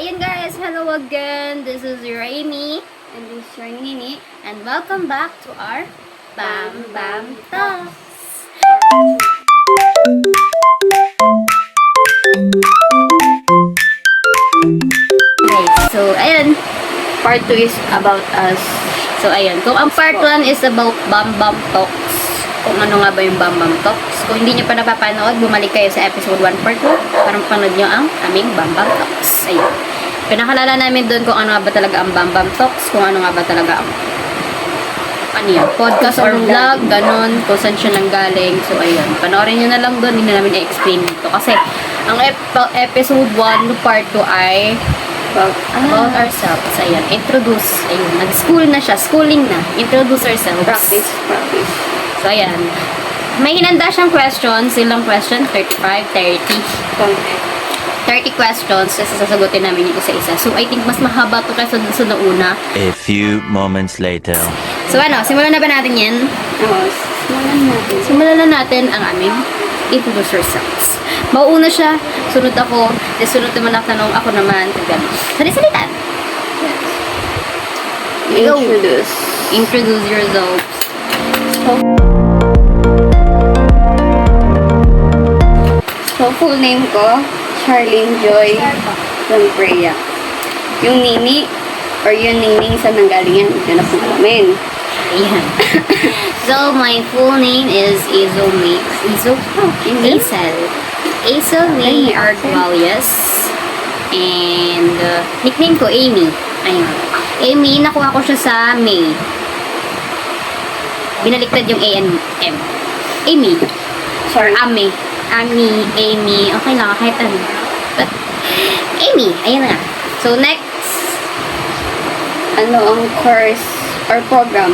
Ayun guys, hello again. This is your Amy. And this is your Nini. And welcome back to our Bam Bam Talks. Okay, so ayun. Part 2 is about us. So ayun, kung ang part 1 is about Bam Bam Talks, kung ano nga ba yung Bam Bam Talks. Kung hindi nyo pa napapanood, bumalik kayo sa episode 1 part 2 para mapanood nyo ang aming Bam Bam Talks. Ayun. Pinakalala namin doon kung ano nga ba talaga ang Bam Bam Talks, kung ano nga ba talaga ang ano yan, podcast or vlog, ganun, kung saan siya nanggaling. So, ayun. Panoorin nyo na lang doon, hindi na namin i-explain dito. Kasi, ang episode 1, part 2 ay about ourselves. Ayun, introduce. Ayun, nag-school na siya, schooling na. Introduce ourselves. Practice. So, ayan. May hinanda siyang questions. Ilang question? 35, 30. 30 questions kasi sasagutin namin yung isa-isa. So, I think mas mahaba to kaysa dun sa nauna. A few moments later. So, ano? Simulan na ba natin yan? Oo, simulan natin. Simulan na natin ang aming introduce ourselves. Mauuna siya, sunod ako, sunod naman ang tanong, ako naman, ganun. Sali-salitan. Go. Introduce yourselves. So, full name ko, Charlene Joy Lampreya. Yung Nini, or yung Ningning sa nanggalingan, yun na po namin. Ayan. So, my full name is Azel May Argualias. And, nickname ko, Amy. Ayun. Amy, nakuha ko siya sa May. Binaliktad yung A and M. Amy. Sorry. Amy. Amy. Okay lang, kahit ano. But, Amy. Ayan na nga. So, next. Ano ang course or program?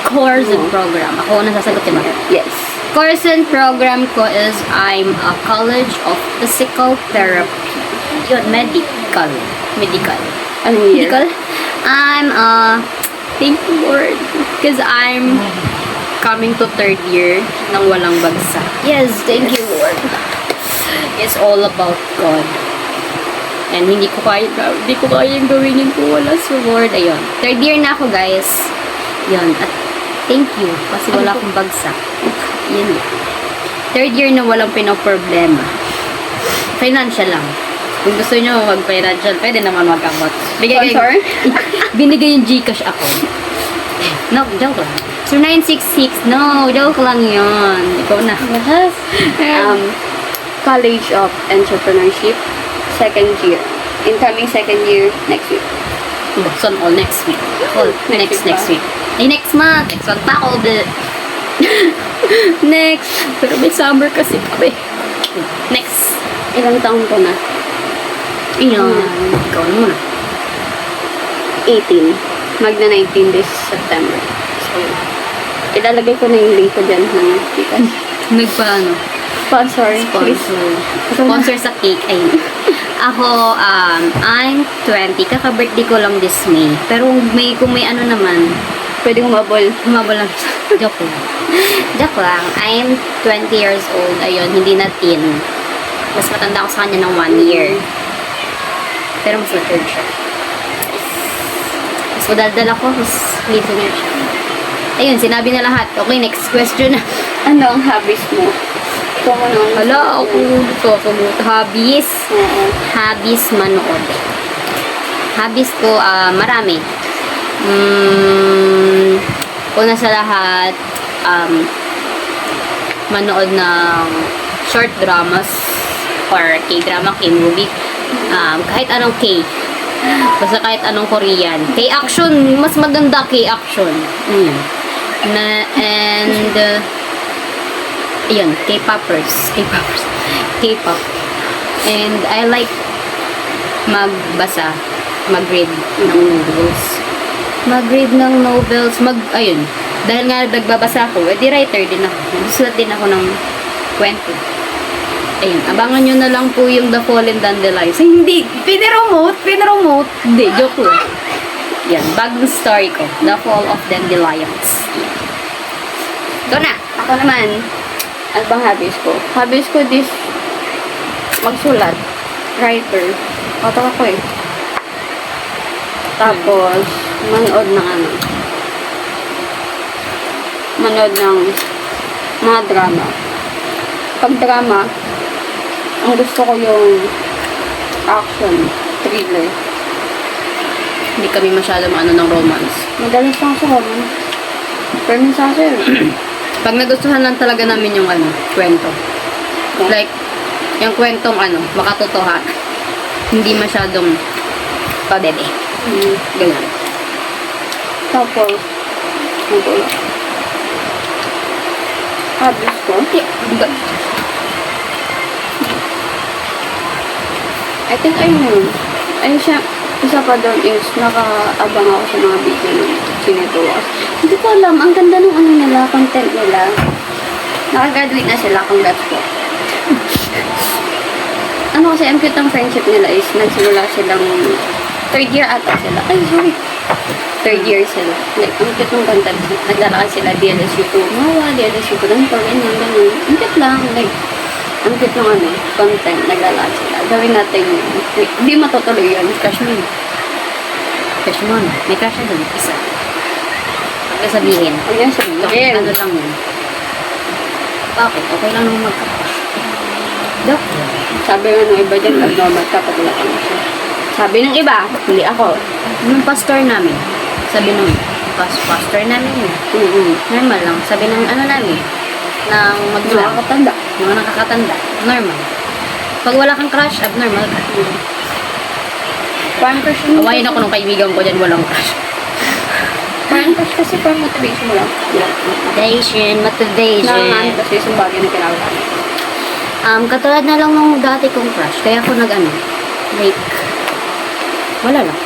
Course and program. Ako na sasagutin mo. Yes. Course and program ko is I'm a College of Physical Therapy. Yun, medical. Ano year? Medical? I'm thank you Lord. Because I'm coming to 3rd year nang walang bagsak. Yes, thank you Lord. It's all about God. And hindi ko kayang gawin yun kung wala sa Lord. Ayun. 3rd year na ako guys. Yun. At thank you. Kasi wala akong bagsak. Yun. 3rd year na walang pinoproblema. Financial lang. Kung gusto nyo mag-financial, pwede naman mag-abot. Binigay yung Gcash ako. No, joke lang. So, 966. No, joke lang yun. Ikaw na. College of Entrepreneurship, 2nd year. Incoming 2nd year, next week. Buksan all next week. All next week. Ay, next month. Next month pa ako. Next. Pero may summer kasi kami. Next. Ilang taon ko na? Ikaw na muna. 18. Magna 19 this September. So, ilalagay ko na yung link ko dyan ng Gcash. Nagpaano? Sponsor. Sponsor sa cake. Ayun. Ako, I'm 20. Kaka-birthday ko lang this May. Pero kung may ano naman, Pwede humabol. humabol lang. Joke lang. Joke lang. I'm 20 years old. Ayun, hindi na teen. Mas matanda ako sa kanya ng 1 year. Pero mas matured siya. Mas madaldal ako, mas listener siya. Ayun, sinabi na lahat. Okay, next question na. Ano ang hobbies mo? Kung ano ang Hala, ako susunod. Hobbies. Hobbies, manood. Hobbies ko, marami. Una sa lahat, manood ng short dramas or K-drama, K-movie. Kahit anong K. Basta kahit anong Korean. K-action, mas maganda K-action. Ayun, K-popers. K-pop. And I like magbasa, mag-read ng novels. Ayun. Dahil nga nagbabasa ako, edi writer din ako. Nagsusulat din ako ng kwento. Ayun, abangan nyo na lang po yung The Fallen Dandelions. Hindi, pinaromote. Hindi, joke lang. Yan, bagong story ko. The Fall of Dandelions. Ito na. Ako naman, ano bang hobbies ko? Hobbies ko magsulat. writer. Katok ako eh. Tapos, manood ng ano. Manood ng mga drama. Pag drama, ang gusto ko yung action, thriller. Hindi kami masyado maano ng romance. Madalas lang sa romance. Pero minsan kasi, Pag nagustuhan lang talaga namin yung ano, kwento. Like, yung kwentong ano, makatotohan. Hindi masyadong pabebe. Ganun. tapos, ang ulo. Hobbies ko. I think ayun yun. Ayun siya, isa pa doon is nakaabang ako sa mga video ng sinetuwas. Hindi ko alam, ang ganda ng ano nila, content nila. Nakagraduate na sila, congrats po. Ano kasi, ang cute ng friendship nila is nagsimula silang third year ata sila. Ay, sorry. Third year sila. Like, ang cute ng content. Naglalakad sila DLSU 2. Mawa, DLSU 2. Ganito, ganyan, ganyan. Ang cute lang. Like, ang cute ng ano, content. Naglalakad sila. Gawin natin yun. Hindi matutuloy yun. Crush mo yun. Crush mo yun. May crush na doon. Isa. Huwag ka sabihin. Huwag yan sabihin. Ano lang yun. Bakit? Okay lang naman magka-crush. Doctor. Sabi nga ng iba dyan, abnormal ka pag wala ka na siya. Sabi ng iba, hindi ako. Yung pastor namin. Sabi nung pastor namin yun. Normal lang. Sabi ng ano namin. Ng magulang. Nakakatanda. Mga nakakatanda. Normal. Pag wala kang crush, abnormal ka. Parang crush mo. Awayin ako nung kaibigan ko dyan, walang crush. Parang crush kasi parang motivation mo lang. Motivation. Nangangan kasi yung bagay na kinakalaan. Katulad na lang nung dati kong crush. Kaya ako nag-ano, like, wala lang.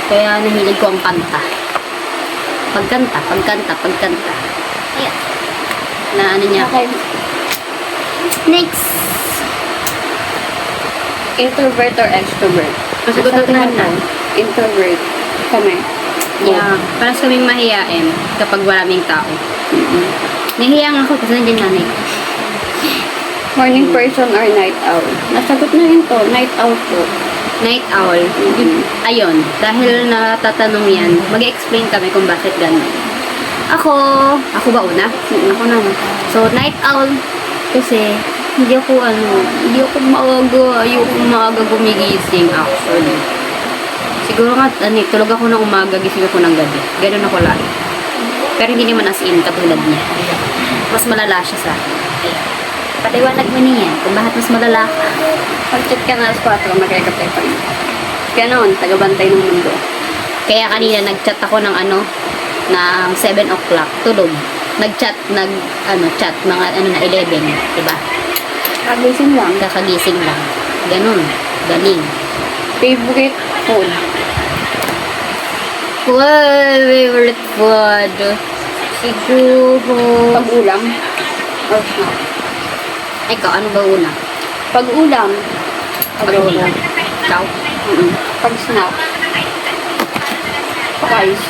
Kaya nahilig ko ang kanta. Pagkanta. Ayan. Na ano niya. Okay. Next. Introvert or extrovert? Masagot natin na. Introvert. Kami. Yeah. Parang kaming mahiyain kapag maraming tao. Nahihiyang ako kasi nandiyan nanay ko. Morning person or night owl? Nasagot na rin to. Night owl po. Night owl. Ayun. Dahil natatanong yan, mag-explain kami kung bakit ganun. Ako ba una? Ako naman. So, night owl, kasi, hindi ako maaga gumigising actually. Siguro nga, tulog ako ng umaga, gising ako ng gabi. Ganun ako lagi. Pero hindi naman as in, katulad niya. Mas malala siya sa akin. Paliwanag mo niya kung bakit mas malala ka. Pag-chat ka na alas 4, magkakapay pa rin. Kaya naman, tagabantay ng mundo. Kaya kanina nag-chat ako ng ng 7 o'clock, tulog. Nag-chat, chat mga na 11, diba? Kagising lang. Kakagising lang. Ganun. Galing. Favorite food? Favorite food. Siguro. Pag-ulam? Or snack? Ikaw, ano ba una? Pag-ulam. Pag-ulam. Ikaw? Pag-snack. Rice.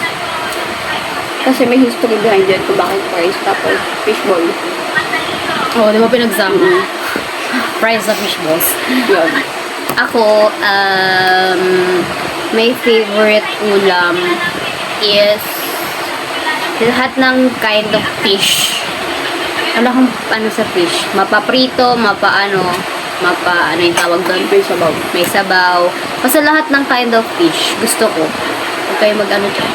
Kasi may history behind it kung bakit rice. Tapos fishball. Oo, di ba pinagsama? Fries sa fishballs. Yun. Ako, my favorite ulam is lahat ng kind of fish. Wala akong sa fish. Mapaprito, ano yung tawag doon? May sabaw. May sabaw. Basta lahat ng kind of fish, gusto ko. Huwag kayo mag-ano dyan.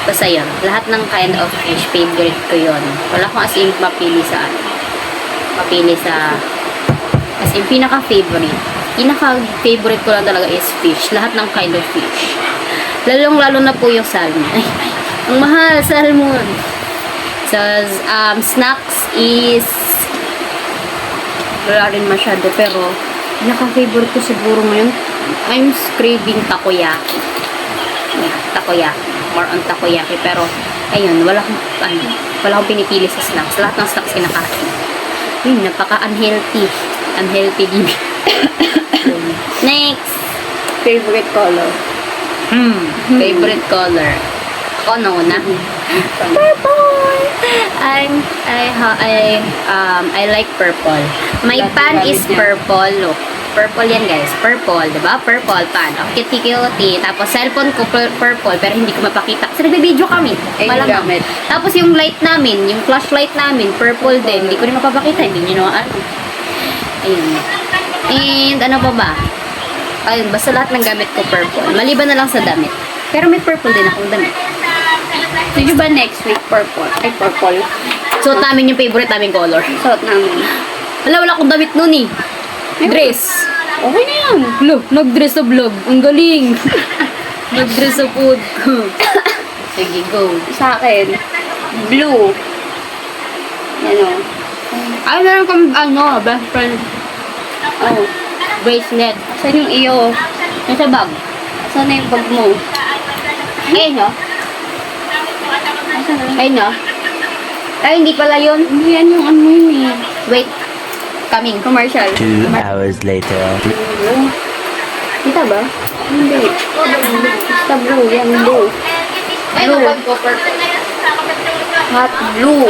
Basta yun. Lahat ng kind of fish, favorite ko yun. Wala akong as in mapili sa as in pinaka-favorite ko lang talaga is fish. Lahat ng kind of fish. Lalong-lalo na po yung salmon. Ay, ang mahal, salmon. So, snacks is wala rin masyado, pero pinaka-favorite ko siguro ngayon, I'm craving takoyaki. Yeah, takoyaki. More on takoyaki. Pero, ayun, wala akong pinipili sa snacks. Lahat ng snacks kinakain. Yun, napaka-unhealthy. Unhealthy living. Next! Favorite color? Favorite color. Ako na. Purple! I like purple. My pan is purple, look. Purple yan, guys. Purple, diba? Purple pan. Okay, tiki-uti. Tapos, cellphone ko purple, pero hindi ko mapakita. Kasi nagbe-video kami. Eh, yung Malamang. gamit. Tapos, yung light namin, yung flashlight namin, purple din. Hindi ko rin mapapakita. Hindi nyo naman ano. Ayun. And, ano pa ba? Ayun, basta lahat ng gamit ko purple. Maliban na lang sa damit. Pero may purple din akong damit. Sige ba next week, purple? Ay, purple. Suot namin yung favorite naming color. Suot namin. Wala akong damit nun eh. Dress. Okay na yan. Lo, nag-dress sa vlog. Ang galing. Nag-dress sa food ko. Sige, go. Sa akin, blue. Yan o. Ay, meron kang, best friend Oh. bracelet. Saan yung iyo? Nasa bag. Saan na yung bag mo? Ayun, no? Saan na? Ayun, no? Ay, hindi pala yun. Hindi yan yung ano yun eh. Wait. Coming. Commercial. 2 hours later. Kita ba? Hindi. Basta blue. Yan, blue. Ayun, bag ko, purple. Hot blue.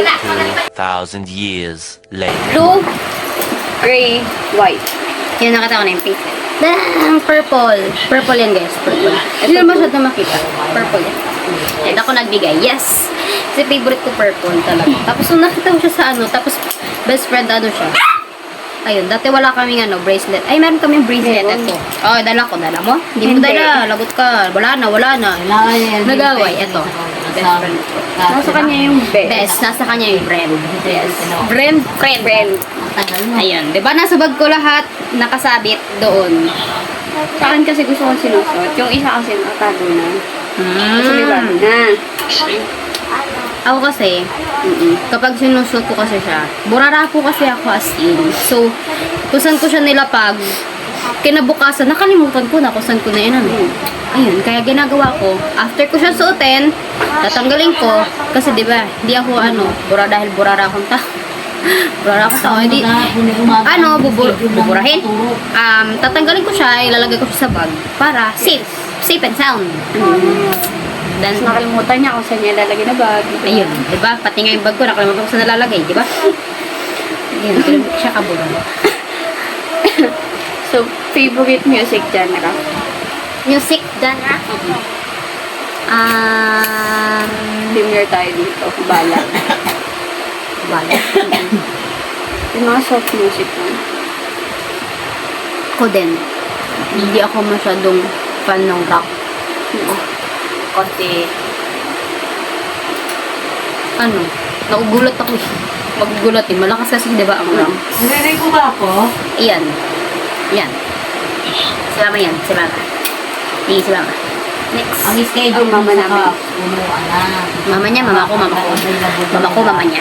2,000 years later. Blue. Gray. White. Yun, nakita ko na yung pink. Dang! Purple. Purple yan, guys. Purple. Hindi naman masyado makita. Purple yan. And ako nagbigay. Yes! Kasi favorite ko purple talaga. Tapos nung nakita ko siya sa tapos best friend siya. Ayun, dati wala kaming bracelet. Ay, meron kaming bracelet. Meron. Ito. Oh, dala ko. Dala mo? Hindi mo Hindi. dala. Lagot ka. Wala na. Nagaway. Ito. Best friend ko. Nasa kanya yung best. Best. Nasa kanya yung brand. Yes. Brand. Friend. Ayun. Diba nasa bag ko lahat nakasabit doon. Sa akin kasi gusto kong sinusot. Yung isa kasi nakatago na. Kasi may bago na. Ako kasi, kapag sinusot ko kasi siya, burara po kasi ako as in. So, kung saan ko siya nilapag, kinabukasan, nakalimutan ko na kung saan ko na yun. Ayun, kaya ginagawa ko, after ko siya suotin, tatanggalin ko, kasi diba, hindi ako dahil burara akong tao. Burara akong tao, hindi, buburahin. Tatanggalin ko siya, ilalagay ko siya sa bag, para safe and sound. Dan, Tapos nakalimutan niya kung saan niya lalagay na bag. ayun, di ba? Pati nga yung bag ko, nakalimutan ko saan nalalagay, di ba? Ayun, kailangan siya kaburo. So, favorite music genre? Music genre? Premier tayo dito. Bala. Wala. Yung mga soft music mo. Ako din. Hindi ako masyadong fan ng rock. Kasi, naugulat ako eh. Magugulat eh. Malakas kasi, di ba, ang rock? Narinig ko ba ako? Ayan. Yan. Si Mama yan. Si Mama. Sige, si Mama. Next. Ang schedule Ang mama mo namin. sa punuan na. Mama niya, mama ko, mama ko. Mama ko, mama niya.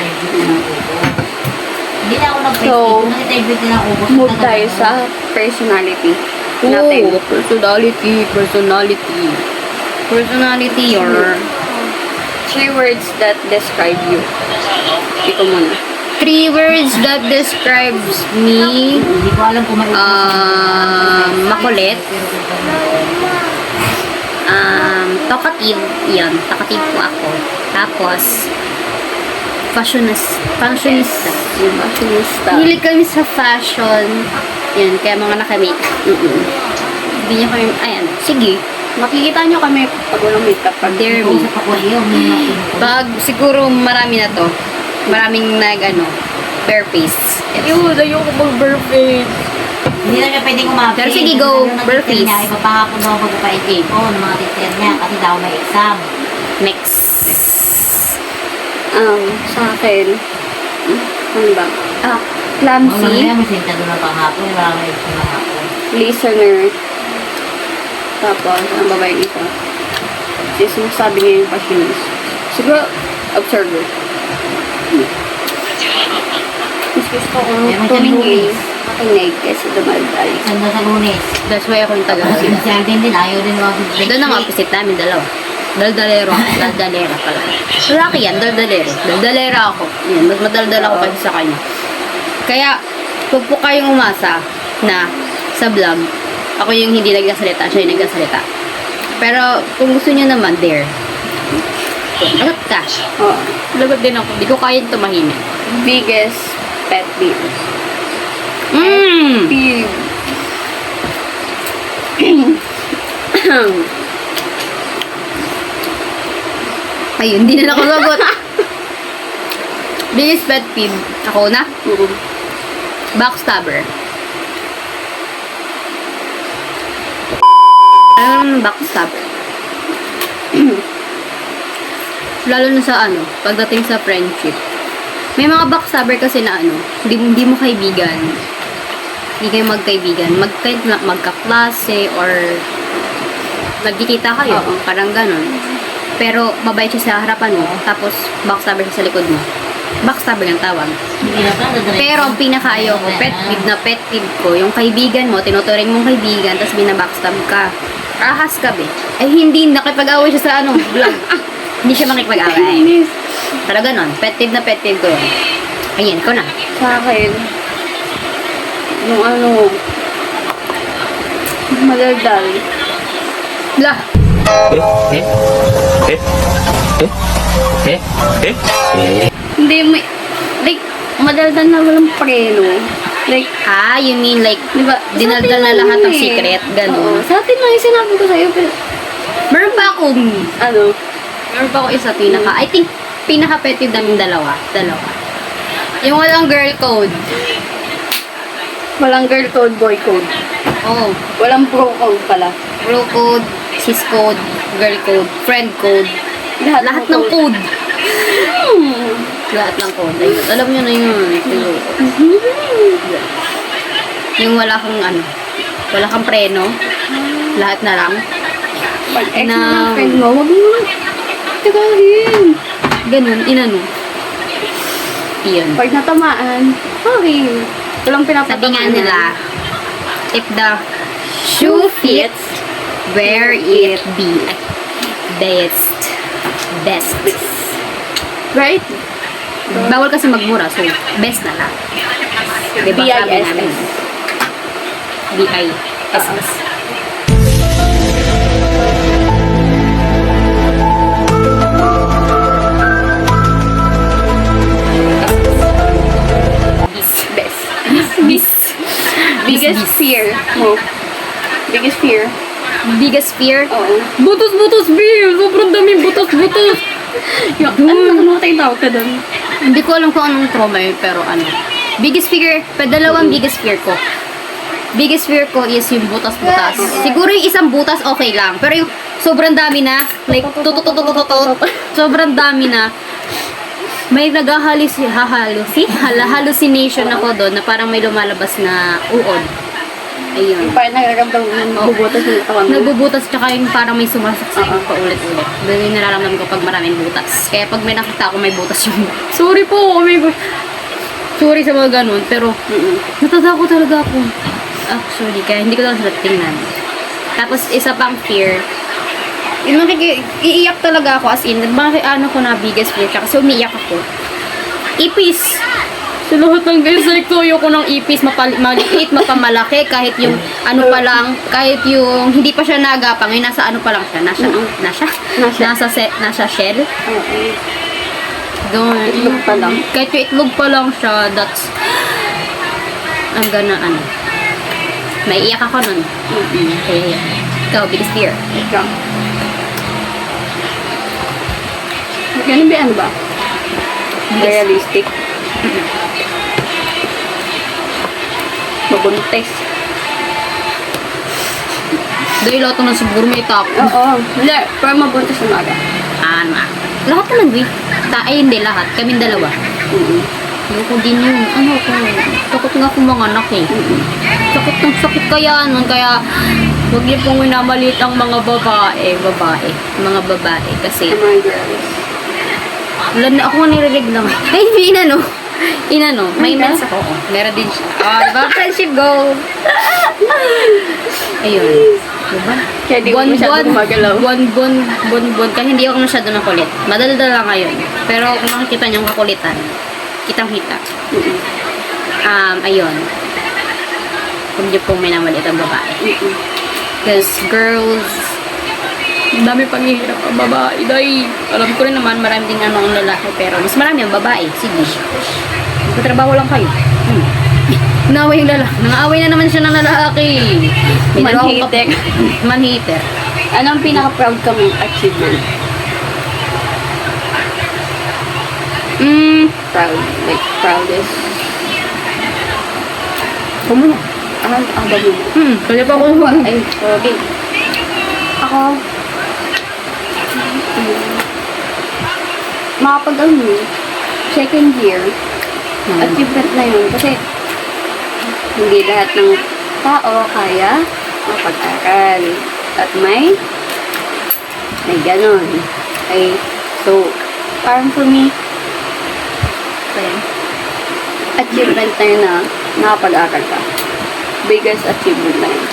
Hindi na ako nag-Facebook. So, Nag-Facebook din ako. Gusto Move ko tayo na- sa personality natin. Personality or 3 words that describe you. Ikaw muna. 3 words that describes me. Hindi ko alam kung may Makulit. Talkative. Yan, talkative po ako. Tapos, fashionista. Fashionista. Hilig kami sa fashion. Yan, kaya mga naka-make. Hindi niya kami, ayan, sige. Makikita nyo kami pag walang makeup. Pag Dare Kung me. sa pakuliyo, may mga Pag siguro marami na to, maraming bare face. Yun, ayoko mag-bare face. Hindi na siya pwedeng umapit. Pero sige, go. Kasi Bare teacher niya, face. ipapahapon daw magpa-edit ko ng mga teacher niya kasi daw may exam. Next. Sa akin, ano ba? Ano Clumsy, yan, may sinta doon ng panghapon, wala may exam ng hapon. listener, tapos, ang babae isa. Kasi sinasabi niya yung passionist. Siguro, observer. Mas gusto kong Meron siya ng tumingin, Lunes. makinig kaysa dumadal. Exam daw sa Lunes. That's why ako yung taga. Tapos si Alden din, ayaw din mag-break. Doon ang opposite namin, dalawa. Daldalero ako. Daldalera pala. Lalaki yan, daldalero. Daldalera ako. Yan, mas madaldal ako kasi sa kanya. Kaya, huwag po kayong umasa na sa vlog, ako yung hindi nagkasalita, siya yung nagkasalita. Pero, kung gusto niyo naman, there. Lagot ka. Oh, Lagot din ako. Hindi ko kayang tumahimik. biggest pet peeve. Mmm! Peeve. Ayun, hindi na ako sagot. Biggest pet peeve. Ako na? Backstabber. Backstabber. Lalo na sa pagdating sa friendship. May mga backstabber kasi na hindi mo kaibigan. Hindi kayo magkaibigan. Kahit magkaklase or nagkikita kayo. Oo. Parang ganon. Pero mabait siya sa harapan mo. Tapos backstabber siya sa likod mo. Backstabber ang tawag. Pero ang pinakaayaw ko, pet peeve ko, yung kaibigan mo, tinuturing mong kaibigan, tapos binabackstab ka. Ahas ka, be. Ay, hindi, nakipag-away siya sa vlog. Hindi siya makipag-away. Pero ganon, pet peeve ko yun. Ayan, ikaw na. Sa akin, yung madaldal. Lah, Hindi, like, madaldal na walang preno. Like, you mean like, di ba? dinaldal na lahat ng secret, Oo, ganon. sa atin lang yung sinabi ko sa'yo, pero, Meron pa akong, ano, meron pa ako isa I think, pinaka-pet peeve namin dalawa. Yung walang girl code. walang girl code, boy code. Oo. Walang pro code pala. Bro code, sis code, girl code, friend code. Lahat ng code. Lahat ng code. Ayun. Alam nyo na yun. Yung wala kang preno. Lahat na lang. Pag ex Na- mo ng friend mo, wag mo tagahin. Ganun, Iyon. Pag natamaan, sorry. Walang Sabi nga pinapatamaan. nila, if the shoe fits, wear it be. Best. Right? Bawal kasi magmura, so best na lang. Diba? Sabi namin. B-I-S-S. Best. Bis. Biggest fear mo. Biggest fear. Biggest fear? Oo. Butos, Bill! Sobrang daming butos! Yung, ano tayo tawag ka doon? Hindi ko alam kung anong trauma yun, pero biggest fear, dalawang biggest fear ko. Biggest fear ko is yung butas-butas. Siguro yung isang butas, okay lang. Pero yung sobrang dami na, like, sobrang dami na, may hallucination ako doon na parang may lumalabas na uod. Ayun. Yung parang nagagabang bubutas yung katawan mo. Nagbubutas tsaka yung parang may sumasaksak pa ulit-ulit. Doon yung nararamdaman ko pag maraming butas. Kaya pag may nakita ako may butas yung sorry po, sorry sa mga ganun. Pero natatakot talaga ako. Actually, kaya hindi ko lang sila tingnan. Tapos isa pang fear. Yung iiyak talaga ako as in. Ko na biggest fear siya kasi umiiyak ako. Ipis. Sa lahat ng guys, like, ayoko ng ipis, maliit, mapamalaki, kahit yung pa lang, kahit yung hindi pa siya nagapang, ay nasa pa lang siya, nasa shell. Oo. Doon. Itlog pa lang. Kahit yung itlog pa lang siya, that's, I'm gonna, maiiyak ako nun. Okay. Ikaw, biggest fear. Ikaw. Ganun ba? Ano ba? Realistic. Mabuntis. Dahil lahat naman siguro may tako. Oo. Hindi. Pero mabuntis na maga. Lahat naman, Vic. Ay, hindi lahat. Kaming dalawa. Ayoko din yun. Takot nga akong mga anak eh. Sakit kaya nun. Kaya, huwag niyo pong minamalit ang mga babae. Mga babae. Kasi, Sa mga girls. wala na ako niririg lang. Ay, may mens ako. Meron din siya. Diba? Friendship goal. Ayun. Diba? Kaya di ko masyado gumagalaw. Buwan. Kaya hindi ako masyado ng kulit. Madaldal lang ngayon. Pero kung makikita niyo ang kakulitan, kitang-kita. Ayun. Kung di pong minamalit ang babae. Because girls, ang dami panghihirap ang babae. Dahil, alam ko rin naman, marami din ang lalaki. Pero mas marami ang babae. Sige. Magtatrabaho lang kayo. Naway yung lalaki. Nangaaway na naman siya ng lalaki. May dalawang Man-hater. Man-hater. Anong pinaka-proud ka mong achievement? Proud. Like, proudest. Kumuha. Ba mo? Kaya pa ako. Ay, okay. Ako, second year, achievement na yun. Kasi, hindi lahat ng tao kaya mapag-aral. At may ganon. Okay, so, parang for me, achievement na yun na nakapag-aral ka. Biggest achievement na yun.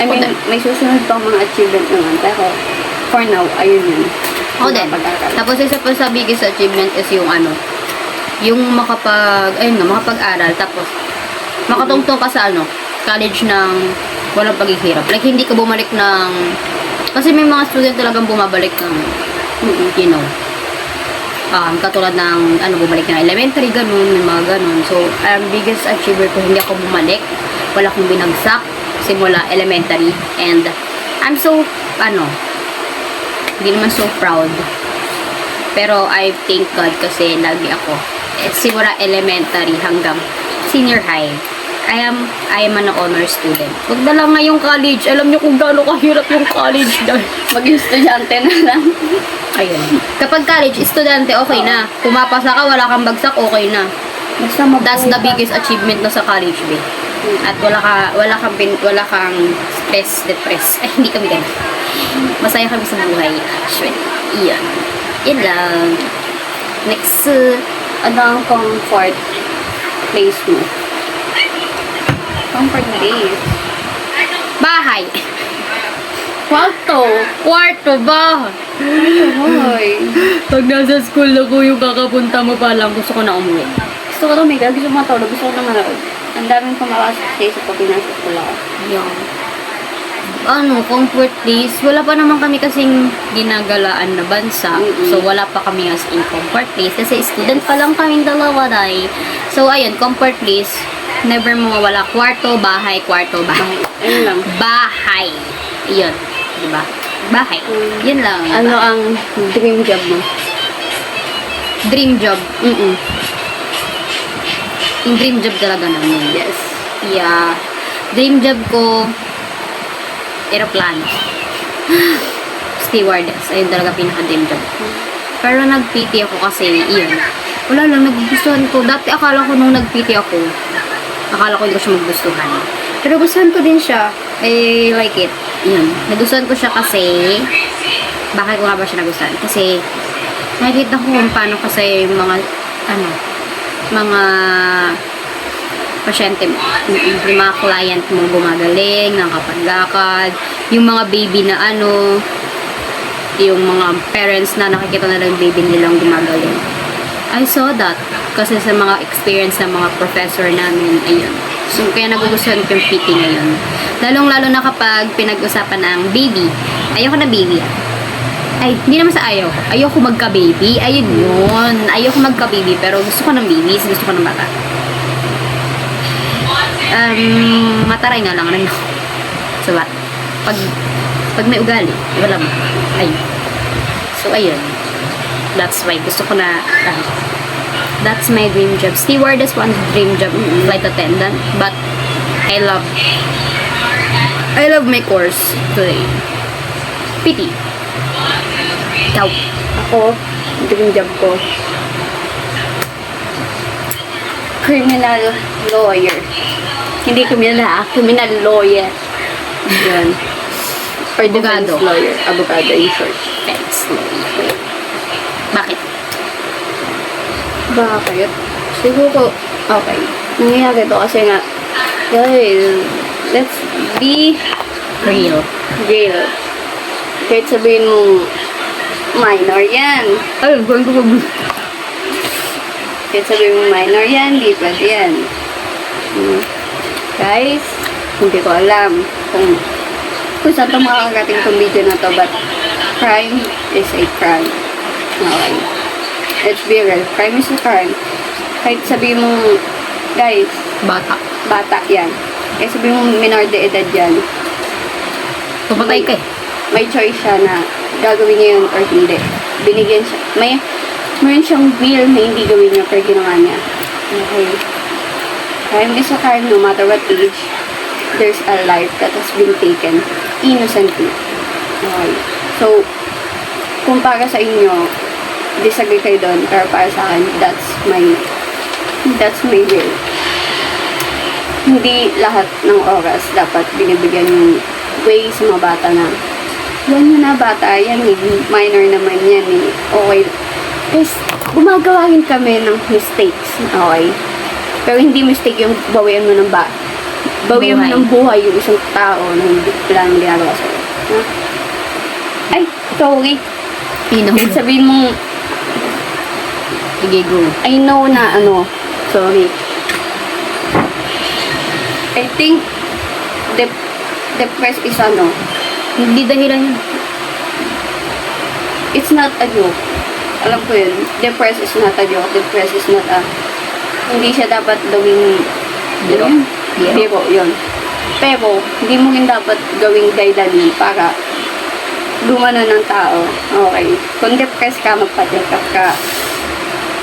I mean, may susunod pang mga achievement naman, pero for now, ayun yun. Ako din. Nakapag-aral. Tapos isa pa sa biggest achievement is yung yung makapag-aral, tapos makatungtong ka sa college ng walang paghihirap. Like, hindi ka bumalik ng, kasi may mga student talagang bumabalik ng, katulad ng, bumalik ng elementary, ganun, may mga ganun. So, biggest achievement ko, hindi ako bumalik, wala akong binagsak, simula elementary, and, I'm so, hindi naman so proud. Pero, I thank God kasi lagi ako, simula elementary hanggang senior high, I am an honor student. Huwag na lang ngayong college. Alam niyo kung gaano kahirap yung college dahil. Maging estudyante na lang. Ayun. Kapag college, estudyante, okay na. Pumapasa ka, wala kang bagsak, okay na. Basta That's the biggest achievement na sa college, babe. At wala kang stress, depress. Ay, hindi kami ganun. Masaya kami sa buhay. Actually, iyan. Yan lang. Next, ano ang comfort place mo? Comfort place? bahay. Kwarto. Kwarto ba? Hoy. Pag nasa school ako, yung kakapunta mo pa lang, gusto ko na umuwi. Gusto ko tumigil, gusto ko matulog, gusto ko na manood. Ang daming kumakasok sa isip ko, pinasa school ako. Yung comfort place, wala pa naman kami kasing ginagalaan na bansa. So, wala pa kami as in comfort place. Kasi student pa lang kaming dalawa, day. So, ayun, comfort place, never mawawala. Kwarto, bahay, kwarto, bahay. Ayun lang. Bahay. Yun. Diba? Bahay. Yun lang. Ano ang dream job mo? Dream job. Yung dream job talaga namin. Yes. Yeah. Dream job ko, aeroplano. Stewardess. Ayun talaga pinaka-dream job ko. Pero nag-PT ako kasi, iyon. Wala lang, nagugustuhan ko. Dati akala ko nung nag-PT ako, akala ko hindi ko siya magustuhan. Pero gustuhan ko din siya. I like it. Yun. Nagustuhan ko siya kasi, bakit ko nga ba siya nagustuhan? Kasi, nakikita ko kung paano kasi yung mga, mga pasyente mo, yung mga client mo gumagaling, nakapaglakad, yung mga baby na yung mga parents na nakikita na lang baby nilang gumagaling. I saw that kasi sa mga experience ng mga professor namin, ayun. So, kaya nagugustuhan ko yung PT ngayon. Lalong-lalo na kapag pinag-usapan ng baby. Ayoko na baby. Ay, hindi naman sa ayaw. Ayoko magka-baby. Ayun yun. Ayoko magka-baby. Pero gusto ko ng baby. Gusto ko ng bata. Mataray nga lang. So, what? Pag may ugali, wala mo. Ayun. So, ayun. That's why gusto ko na that's my dream job. Stewardess one dream job, flight attendant. But I love my course today. PT. Ikaw. Ako, dream job ko, criminal lawyer. Hindi criminal lawyer. Yan. Or defense Abogado. lawyer. Abogado in short. Thanks. Bakit? Bakit? Siguro, okay. Nangyayari to kasi nga, guys, let's be Real. real. Kahit sabihin mo, minor yan. Ayun, going ko Kahit sabihin mo, minor yan, di pwede yan. Guys, hindi ko alam kung saan ito makakagating itong video na to, but crime is a crime. Okay. Let's be real. Crime is a crime. Kahit sabihin mo, Guys, Bata. bata yan. Kaya sabihin mo minor de edad yan. Pumatay ka eh. May choice siya na gagawin niya yun or hindi. Binigyan siya. Mayroon siyang will na hindi gawin niya pero ginawa niya. Okay. Crime is a crime no matter what age. There's a life that has been taken innocently. Okay. So, kung para sa inyo, disagree kayo doon, pero para sa akin, that's my will. Hindi lahat ng oras dapat binibigyan yung way sa mga bata na yan yun na bata, yan eh, minor naman yan eh. Okay. Guys, gumagawa rin kami ng mistakes. Okay. Pero hindi mistake yung bawian mo ng bawian mo Buhay. ng buhay yung isang tao na hindi pala nang ginagawa sa'yo. Ha? Ay, sorry. Pinahuli. Sabihin mong, Sige, go. I know na ano, sorry. I think depressed is ano, Hindi dahilan yun. it's not a joke. Alam ko yun. Depressed is not a joke. Depressed is not a, hindi siya dapat gawing, Biro? Biro. Biro, yun. Pero, hindi mo rin dapat gawing dahilan yun para gumano ng tao. Okay. Kung depressed ka, magpa-check up ka.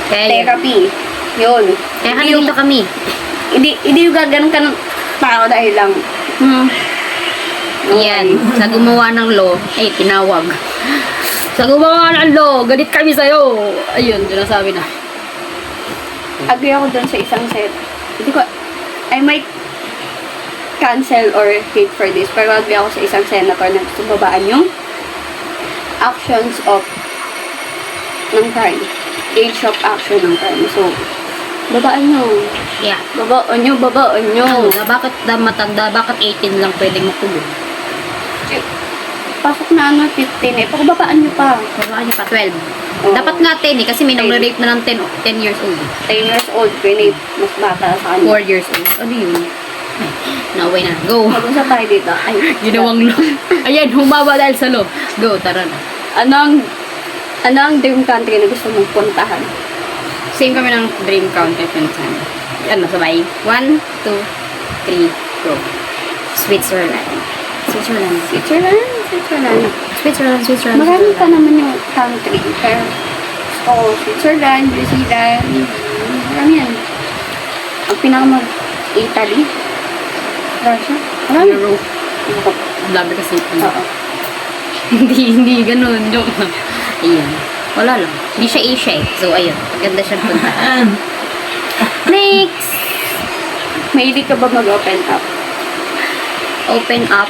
Kaya yun. Therapy. Yun. Kaya Hindi yung- dito kami. Hindi yung gaganon ka ng tao dahil lang, okay. Yan. Sa gumawa ng law, ay, tinawag. Sa gumawa ng law, galit kami sa'yo. Ayun, sinasabi na. Agree ako dun sa isang set. Hindi ko, I might cancel or hate for this, pero agree ako sa isang senator na gusto babaan yung actions of ng crime. Age of action ng crime. So, babaan nyo. Yeah. Babaan nyo, babaan nyo. Ano, bakit matanda, bakit 18 lang pwedeng makulong? Pasok na ano, 15 eh. Pakababaan nyo pa. Babaan niya pa, 12. Oo. Dapat nga 10 eh, kasi may 10. nang-rape na ng 10 years old. 10 years old, grenade. Mas bata sa kanya. 4 years old. Ano yun? Naway na. Go. Mag-usap tayo dito. Ay, Ginawang law. Ayan, humaba dahil sa law. Go, tara na. Ano ang dream country na gusto mong puntahan? Same kami ng dream country pinsan. Ano, sabay? 1, 2, 3, go. Switzerland. Switzerland. Switzerland? Switzerland. Switzerland, Switzerland. Marami pa naman yung country. Pero, gusto ko Switzerland, New Zealand, marami yan. Ang pinakamag Italy, Russia, marami. Europe. Dami kasi. Oo. hindi ganun. Joke lang. Ayan. Wala lang. Hindi siya Asia eh. So, ayun. Maganda siya puntahan. Next! Mahilig ka ba mag-open up? Open up.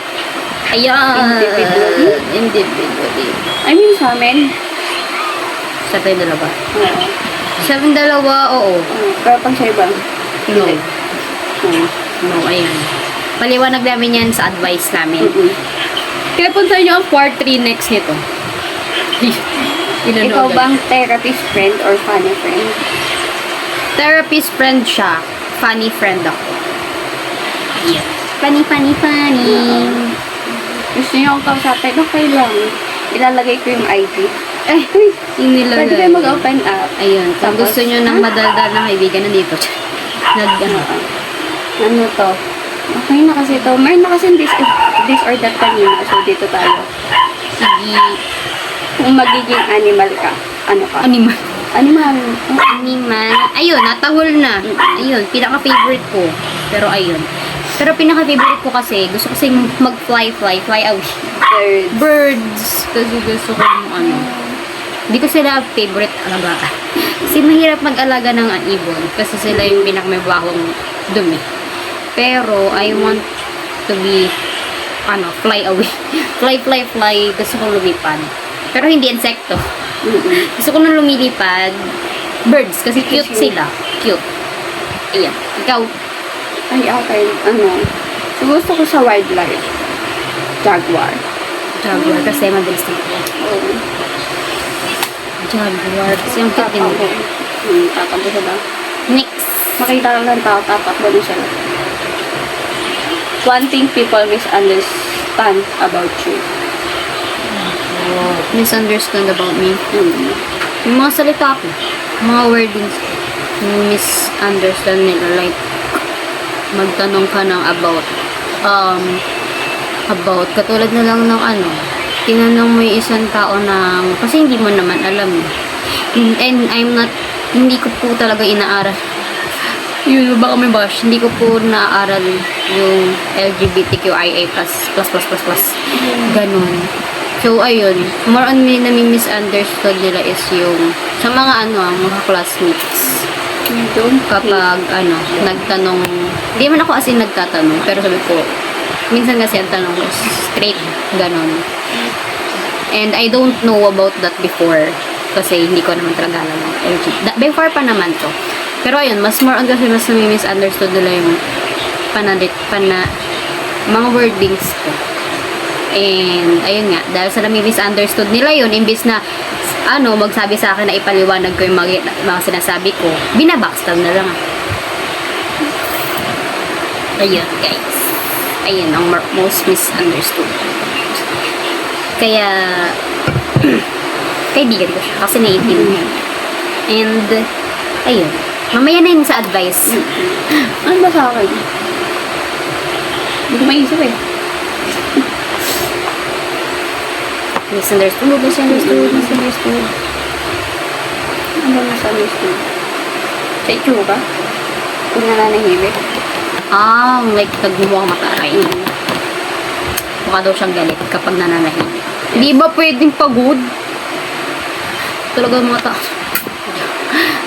Ayan. Individually? Individually. I mean, sa amin. Sa tayo dalawa. Oo. Sa amin dalawa, oo. Pero pag sa iba, No. hindi. Oo. No, ayan. Paliwanag namin yan sa advice namin. Mm-mm. Kaya punta nyo ang part 3 next nito. Ikaw bang therapist friend or funny friend? Therapist friend siya. Funny friend ako. Ayan. Funny. Gusto niyo akong kausapin? Okay lang. Ilalagay ko yung ID. Eh, inilagay. Pwede kayo mag-open up. Ayun. Kung Tapos, gusto nyo ng madaldal na kaibigan, nandito. Ano to? Okay na kasi to. Meron na kasi this or that kanina. So, dito tayo. Sige. Kung magiging animal ka, ano ka? Animal. Animal. Animal. Ayun, natahol na. Ayun, pinaka-favorite ko. Pero ayun. Pero pinaka-favorite ko kasi, gusto kasi mag-fly away. Bird. Birds. Kasi gusto ko yung ano. Hindi ko sila favorite alaga. Kasi mahirap mag-alaga ng ibon. Kasi sila yung pinakamabahong dumi. Pero, I want to be, fly away. fly. Gusto kong lumipad. Pero hindi insekto. Gusto ko nang lumilipad. Birds. Kasi cute sila. Cute. Ayan. Ikaw. Ay, okay. So, gusto ko sa wildlife. Jaguar. Jaguar. Kasi mabilis na ako. Oo. Jaguar. Kasi yung cute din. Tatakbo. Tatakbo siya ba? Next. Makita lang ng tao, tatakbo na siya. One thing people misunderstand about you. Misunderstand about me. Yung mga salita ko. Mga wordings. misunderstand nila. Like, magtanong ka ng about, katulad na lang ng tinanong mo yung isang tao ng, kasi hindi mo naman alam. And hindi ko po talaga inaaral. Yun, baka may bash. Hindi ko po naaral yung LGBTQIA++++. Ganun. So, ayun. More on me na misunderstood nila is yung sa mga mga classmates. Kapag nagtanong, hindi man ako as in nagtatanong, pero sabi ko, minsan kasi ang tanong ko is straight, ganun. And I don't know about that before kasi hindi ko naman talaga alam before pa naman to. Pero ayun, mas more on kasi mas misunderstood nila yung mga wordings ko. And ayun nga, dahil sa misunderstood nila yun, imbis na magsabi sa akin na ipaliwanag ko yung mga sinasabi ko, binabackstab na lang. Ayun, guys. Ayun, ang most misunderstood. Kaya, kaibigan ko siya kasi naiintindihan niya. And, ayun. Mamaya na yun sa advice. Ano ba sa akin? Hindi ko maisip eh. Misunderstood. Ano ba misunderstood? Sa itsura? Kung nananahimik? Like, nagmumukhang mataray. Mukha daw siyang galit kapag nananahimik. Di ba pwedeng pagod? Talaga mga tao.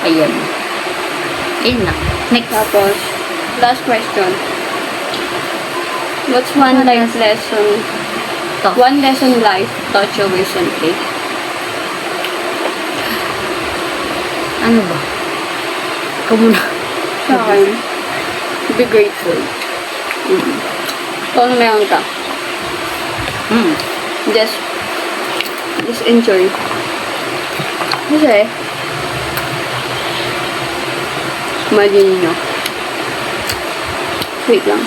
Ayun. Ayun na. Next. Tapos, last question. What's one life lesson? To. One lesson life taught you recently? Ano ba? Ikaw muna. Sa akin, be grateful. Kung meron ka, just enjoy. Kasi, imagine nyo. Wait lang.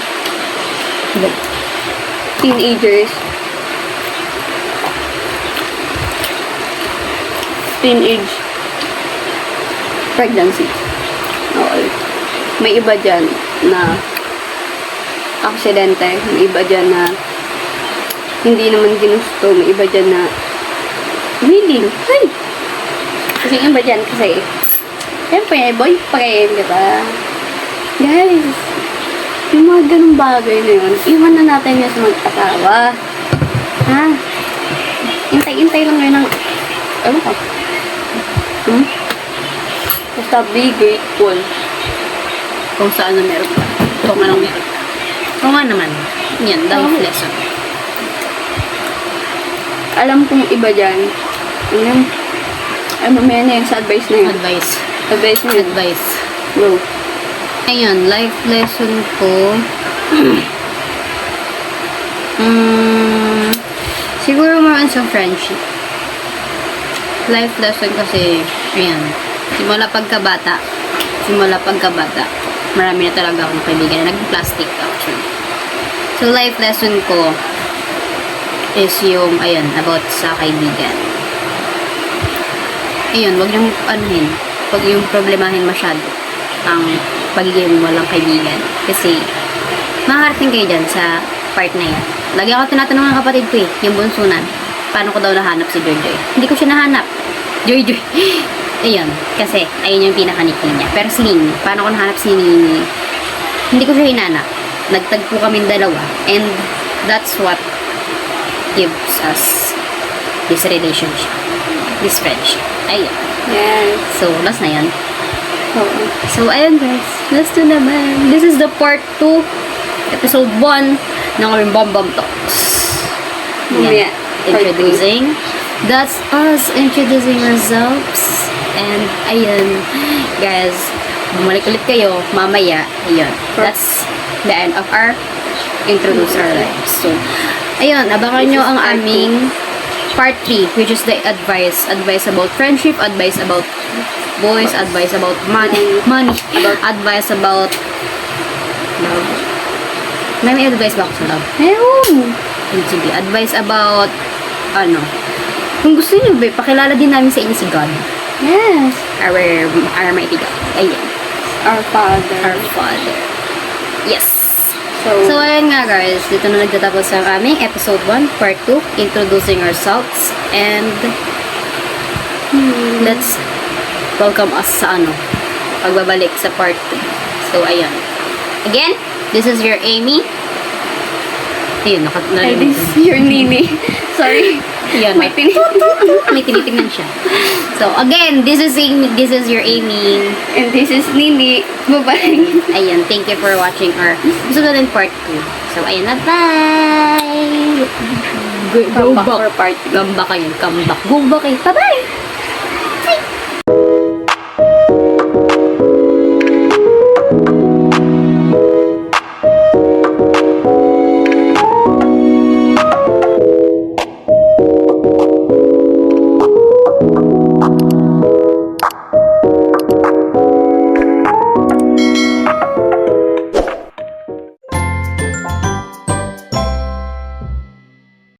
Teenage pregnancy. Okay. May iba dyan na aksidente. May iba dyan na hindi naman ginusto. May iba dyan na willing. Ay! Kasi yung iba dyan kasi siyempre, boyfriend, diba? Guys, yung mga ganung bagay na yun, iwan na natin yung sa mag-asawa. Ha? Intay-intay lang ngayon ng ano ka? Basta be grateful Kung saan na meron ka. Kung anong meron ka. Kung nga naman. Yan, life lesson. alam kong iba dyan. Mamaya na yun sa advice na yun. Advice. Advice na yun. Advice. Go. Ayun, life lesson ko. Siguro more on sa friendship. Life lesson kasi, ayan, simula pagkabata, marami na talaga akong kaibigan na nag-plastic actually. So, life lesson ko is yung, ayan, about sa kaibigan. Ayun, wag yung, wag yung problemahin masyado ang pagiging walang kaibigan. Kasi, makakarating kayo dyan sa part na yan. Lagi ako tinatanong ng kapatid ko yung bunsunan, paano ko daw nahanap si Joy Joy? Hindi ko siya nahanap. Joy Joy. Ayun, kasi, ayun yung pinaka-nickname niya. Pero si Nini, paano ko nahanap si Nini? Hindi ko siya hinanap. Nagtagpo kaming dalawa. And, that's what gives us this relationship. This friendship. Ayun. Yes. So, last na yan. Oo. So, ayun guys. Last na naman. This is the part 2, episode 1 ng aming Bam Bam Talks. Mamaya, part Introducing. That's us introducing ourselves. And, ayun. Guys, bumalik ulit kayo mamaya. Ayun. That's the end of our introduce our lives. So, ayun. Abangan nyo ang aming part 3, which is the advice. Advice about friendship, advice about boys, advice about money, about advice about love. May advice ba ako sa love? Ayun. Sige, advice about kung gusto niyo ba, pakilala din namin sa inyo si God. Yes. Our mighty God. Ayan. Our Father. Our Father. Yes. So, So, ayun nga guys, dito na nagtatapos ang aming episode 1, part 2, introducing ourselves, and let's welcome us sa pagbabalik sa part 2. So, ayun. Again, this is your Amy. Ayun, ay, this is your Nini. Sorry. Ayun, May may tinitingnan siya. So, again, this is your Amy. And this is Nini. Bye-bye. Ayun, thank you for watching our episode 1 and part 2. So, ayun na, bye! Come back for part 3. Come back kayo, come back. Go back kayo. Bye-bye!